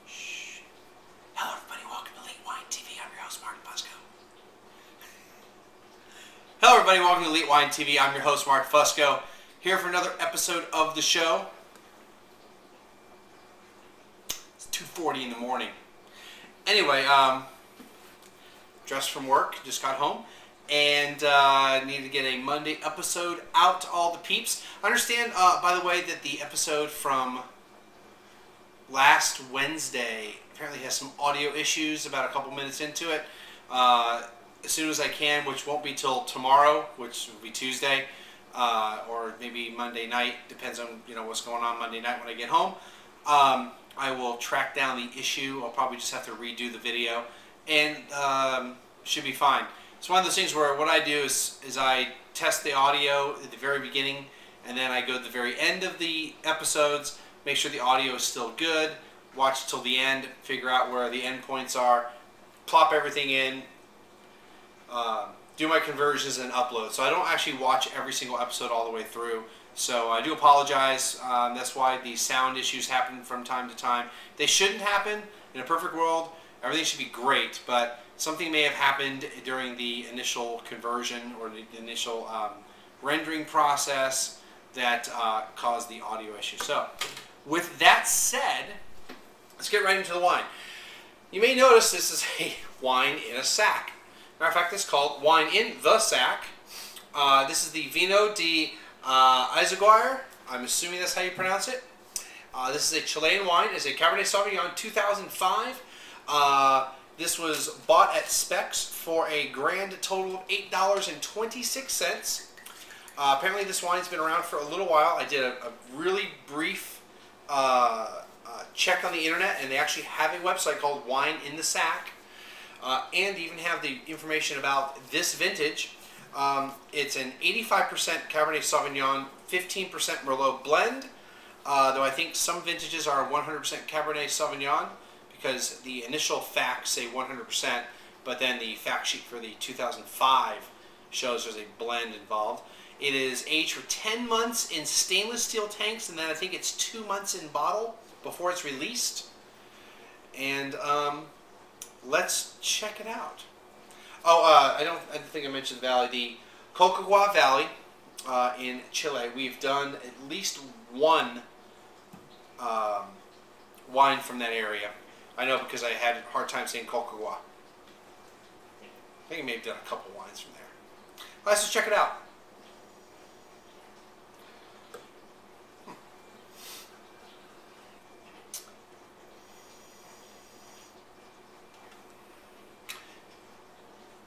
Shh. Hello everybody, welcome to Late Wine TV. I'm your host, Mark Fusco. Hello everybody, welcome to Late Wine TV. I'm your host, Mark Fusco. Here for another episode of the show. It's 2:40 in the morning. Anyway, dressed from work, just got home. And needed to get a Monday episode out to all the peeps. I understand, by the way, that the episode from last Wednesday apparently has some audio issues about a couple minutes into it. As soon as I can, which won't be till tomorrow, which will be Tuesday, or maybe Monday night, depends on what's going on Monday night when I get home. I will track down the issue. I'll probably just have to redo the video, and should be fine. It's one of those things where what I do is I test the audio at the very beginning, and then I go to the very end of the episodes, make sure the audio is still good, watch till the end, figure out where the end points are, plop everything in, do my conversions, and upload. So I don't actually watch every single episode all the way through. So I do apologize. That's why the sound issues happen from time to time. They shouldn't happen. In a perfect world, everything should be great, but something may have happened during the initial conversion or the initial rendering process that caused the audio issue. So, with that said, let's get right into the wine. You may notice this is a wine in a sack. Matter of fact, it's called Wine in the Sack. This is the Vino de Eyzaguirre. I'm assuming that's how you pronounce it. This is a Chilean wine. It's a Cabernet Sauvignon 2005. This was bought at Specs for a grand total of $8.26. Apparently this wine's been around for a little while. I did a really brief check on the internet, and they actually have a website called Wine in the Sack, and even have the information about this vintage. It's an 85% Cabernet Sauvignon, 15% Merlot blend, though I think some vintages are 100% Cabernet Sauvignon, because the initial facts say 100%, but then the fact sheet for the 2005 shows there's a blend involved. It is aged for 10 months in stainless steel tanks, and then I think it's 2 months in bottle before it's released. And let's check it out. Oh, I don't think I mentioned the valley. The Cabernet Valley in Chile. We've done at least one wine from that area. I know because I had a hard time saying Cabernet. I think I may have done a couple wines from there. Let's just check it out.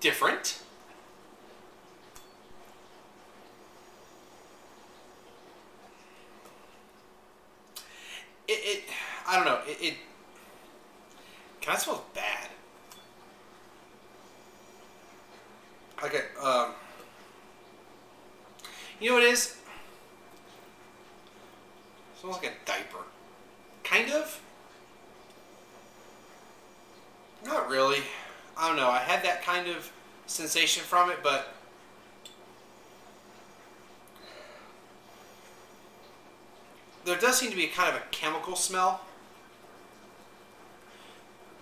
Different. I don't know. It kind of smells bad. Okay, you know what it is? It smells like a diaper. Kind of? Not really. I don't know. I had that kind of sensation from it, but there does seem to be a kind of a chemical smell.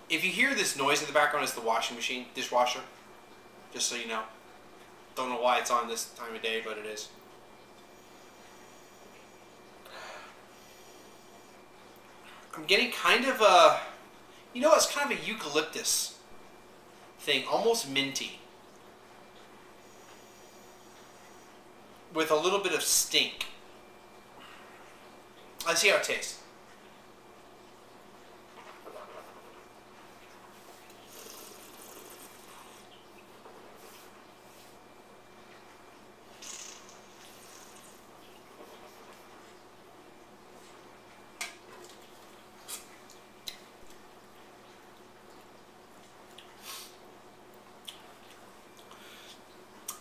If you hear this noise in the background, it's the washing machine, dishwasher. Just so you know. Don't know why it's on this time of day, but it is. I'm getting kind of a, it's kind of a eucalyptus thing, almost minty, with a little bit of stink. Let's see how it tastes.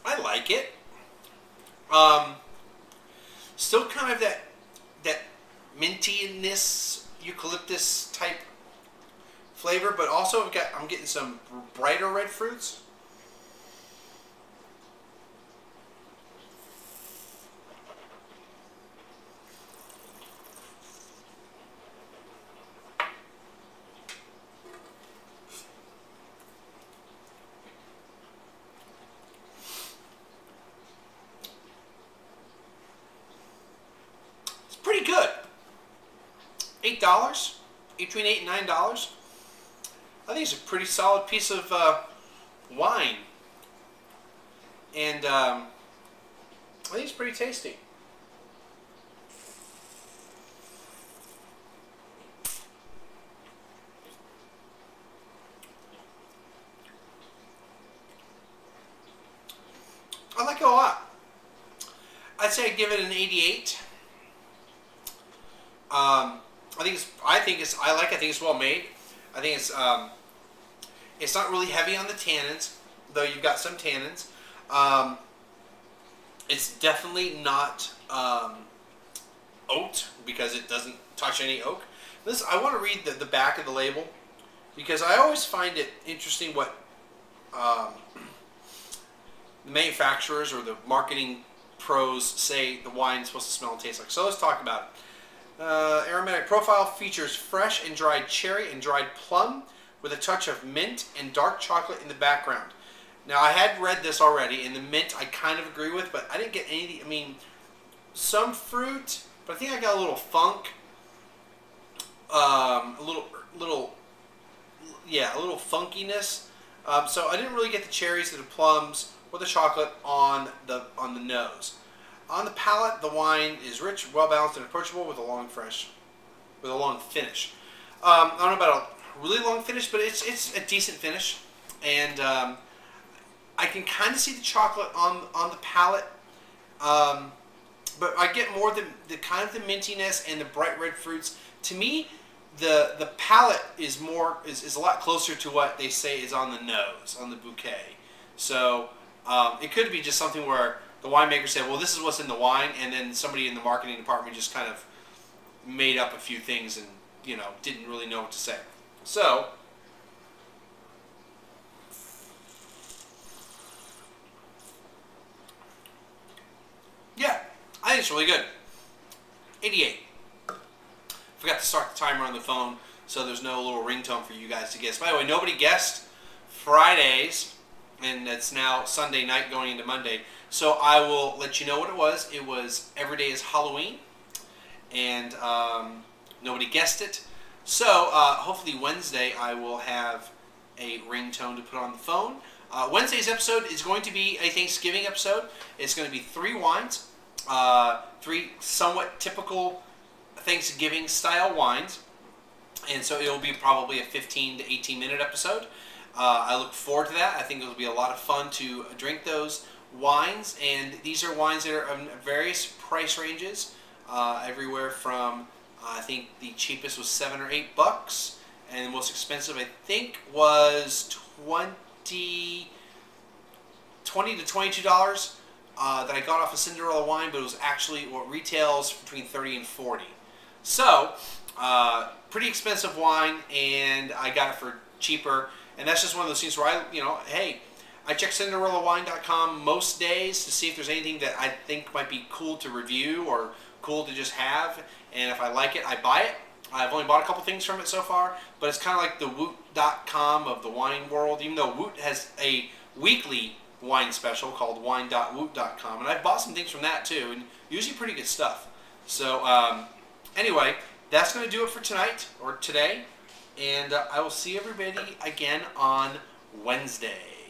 I like it. Still kind of that mintiness, eucalyptus type flavor, but also I'm getting some brighter red fruits. $8, between $8 and $9. I think it's a pretty solid piece of wine, and I think it's pretty tasty. I like it a lot. I'd say I'd give it an 88. I think it's well made. I think it's not really heavy on the tannins, though you've got some tannins. It's definitely not oaked, because it doesn't touch any oak. I want to read the back of the label, because I always find it interesting what the manufacturers or the marketing pros say the wine's supposed to smell and taste like. So let's talk about it. Aromatic profile features fresh and dried cherry and dried plum with a touch of mint and dark chocolate in the background. Now, I had read this already, and the mint I kind of agree with, but I didn't get anything. I mean, some fruit, but I think I got a little funk, a little funkiness. So I didn't really get the cherries or the plums or the chocolate on the nose. On the palate, the wine is rich, well balanced, and approachable with a long finish. I don't know about a really long finish, but it's a decent finish, and I can kind of see the chocolate on the palate, but I get more the kind of the mintiness and the bright red fruits. To me, the palate is a lot closer to what they say is on the nose, on the bouquet. So it could be just something where the winemaker said, well, this is what's in the wine, and then somebody in the marketing department just kind of made up a few things and, you know, didn't really know what to say. So yeah, I think it's really good. 88. Forgot to start the timer on the phone, so there's no little ringtone for you guys to guess. By the way, nobody guessed Fridays, and it's now Sunday night going into Monday. So I will let you know what it was. It was Every Day is Halloween, and nobody guessed it. So hopefully Wednesday I will have a ringtone to put on the phone. Wednesday's episode is going to be a Thanksgiving episode. It's going to be 3 wines, 3 somewhat typical Thanksgiving style wines, and so it will be probably a 15 to 18 minute episode. I look forward to that. I think it will be a lot of fun to drink those wines, and these are wines that are in various price ranges, everywhere from I think the cheapest was $7 or $8, and the most expensive I think was $20 to $22 that I got off of Cinderella Wine, but it was actually what retails between $30 and $40. So pretty expensive wine, and I got it for cheaper. And that's just one of those things where hey, I check CinderellaWine.com most days to see if there's anything that I think might be cool to review or cool to just have. And if I like it, I buy it. I've only bought a couple things from it so far, but it's kind of like the Woot.com of the wine world, even though Woot has a weekly wine special called wine.woot.com. And I've bought some things from that too, and usually pretty good stuff. So anyway, that's going to do it for tonight, or today. And I will see everybody again on Wednesday.